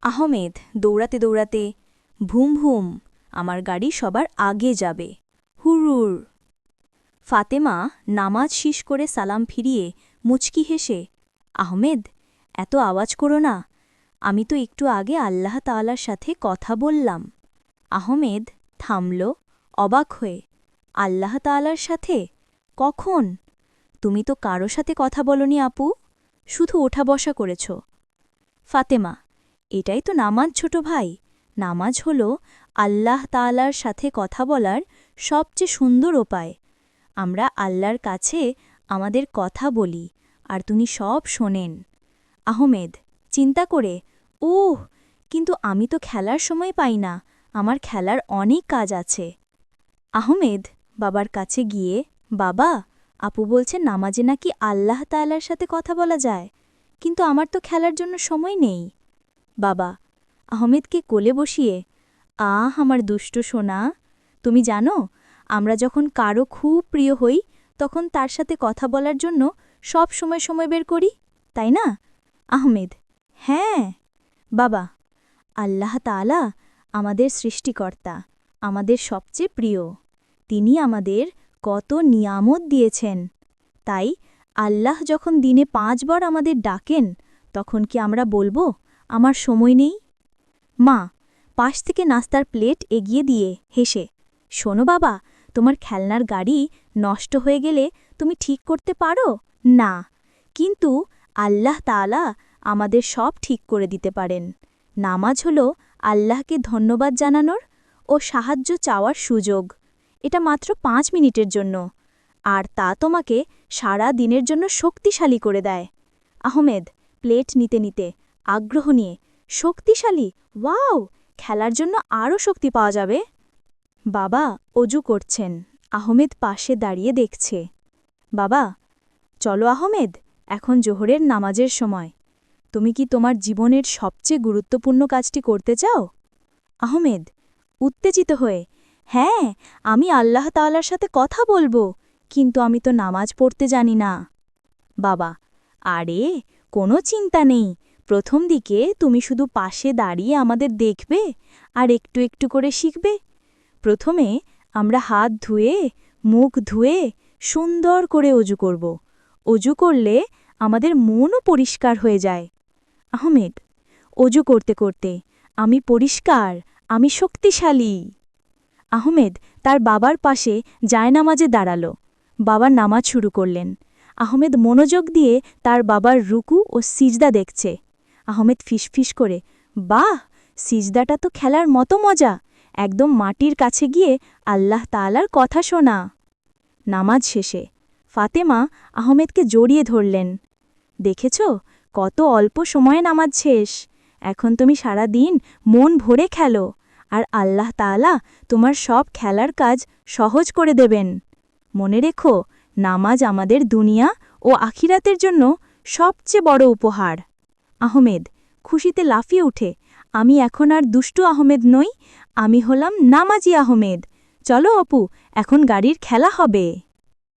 আহমেদ দৌড়াতে দৌড়াতে, ভুম ভুম, আমার গাড়ি সবার আগে যাবে, হুরুর। ফাতেমা নামাজ শেষ করে সালাম ফিরিয়ে মুচকি হেসে, আহমেদ, এত আওয়াজ করো না, আমি তো একটু আগে আল্লাহ তাআলার সাথে কথা বললাম। আহমেদ থামল, অবাক হয়ে, আল্লাহ তাআলার সাথে? কখন? তুমি তো কারো সাথে কথা বলনি আপু, শুধু ওঠা বসা করেছ। ফাতেমা, এটাই তো নামাজ ছোট ভাই। নামাজ হল আল্লাহ তাআলার সাথে কথা বলার সবচেয়ে সুন্দর উপায়। আমরা আল্লাহর কাছে আমাদের কথা বলি আর তিনি সব শোনেন। আহমেদ চিন্তা করে, ওহ, কিন্তু আমি তো খেলার সময় পাই না, আমার খেলার অনেক কাজ আছে। আহমেদ বাবার কাছে গিয়ে, বাবা, আপু বলছে নামাজে নাকি আল্লাহ তাআলার সাথে কথা বলা যায়, কিন্তু আমার তো খেলার জন্য সময় নেই। বাবা আহমেদকে কোলে বসিয়ে, আমার দুষ্ট সোনা, তুমি জানো, আমরা যখন কারো খুব প্রিয় হই তখন তার সাথে কথা বলার জন্য সব সময় বের করি, তাই না? আহমেদ, হ্যাঁ। বাবা, আল্লাহ তাআলা আমাদের সৃষ্টিকর্তা, আমাদের সবচেয়ে প্রিয়। তিনি আমাদের কত নিয়ামত দিয়েছেন। তাই আল্লাহ যখন দিনে 5 বার আমাদের ডাকেন, তখন কি আমরা বলবো আমার সময় নেই? মা পাশ থেকে নাস্তার প্লেট এগিয়ে দিয়ে হেসে, শোনো বাবা, তোমার খেলনার গাড়ি নষ্ট হয়ে গেলে তুমি ঠিক করতে পারো না, কিন্তু আল্লাহ তাআলা আমাদের সব ঠিক করে দিতে পারেন। নামাজ হল আল্লাহকে ধন্যবাদ জানানোর ও সাহায্য চাওয়ার সুযোগ। এটা মাত্র 5 মিনিটের জন্য, আর তা তোমাকে সারা দিনের জন্য শক্তিশালী করে দেয়। আহমেদ প্লেট নিতে নিতে আগ্রহ নিয়ে, শক্তিশালী? ওয়াও, খেলার জন্য আরও শক্তি পাওয়া যাবে। বাবা অজু করছেন, আহমেদ পাশে দাঁড়িয়ে দেখছে। বাবা, চলো আহমেদ, এখন জোহরের নামাজের সময়। তুমি কি তোমার জীবনের সবচেয়ে গুরুত্বপূর্ণ কাজটি করতে চাও? আহমেদ উত্তেজিত হয়ে, হ্যাঁ, আমি আল্লাহ তাআলার সাথে কথা বলবো, কিন্তু আমি তো নামাজ পড়তে জানি না। বাবা, আরে কোনো চিন্তা নেই, প্রথম দিকে তুমি শুধু পাশে দাঁড়িয়ে আমাদের দেখবে আর একটু একটু করে শিখবে। প্রথমে আমরা হাত ধুয়ে, মুখ ধুয়ে সুন্দর করে অজু করব। অজু করলে আমাদের মনও পরিষ্কার হয়ে যায়। আহমেদ অজু করতে করতে, আমি পরিষ্কার, আমি শক্তিশালী। আহমেদ তার বাবার পাশে জায়নামাজে দাঁড়াল। বাবা নামাজ শুরু করলেন। আহমেদ মনোযোগ দিয়ে তার বাবার রুকু ও সিজদা দেখছে। আহমেদ ফিসফিস করে, বাহ, সিজদাটা তো খেলার মতো মজা, একদম মাটির কাছে গিয়ে আল্লাহ তাআলার কথা শোনা। নামাজ শেষে ফাতেমা আহমেদকে জড়িয়ে ধরলেন। দেখেছ, কত অল্প সময়ে নামাজ শেষ। এখন তুমি সারা দিন মন ভরে খেলো, আর আল্লাহ তাআলা তোমার সব খেলার কাজ সহজ করে দেবেন। মনে রেখো, নামাজ আমাদের দুনিয়া ও আখিরাতের জন্য সবচেয়ে বড় উপহার। আহমেদ খুশিতে লাফিয়ে উঠে, আমি এখন আর দুষ্টু আহমেদ নই, আমি হলাম নামাজি আহমেদ। চলো অপু, এখন গাড়ির খেলা হবে।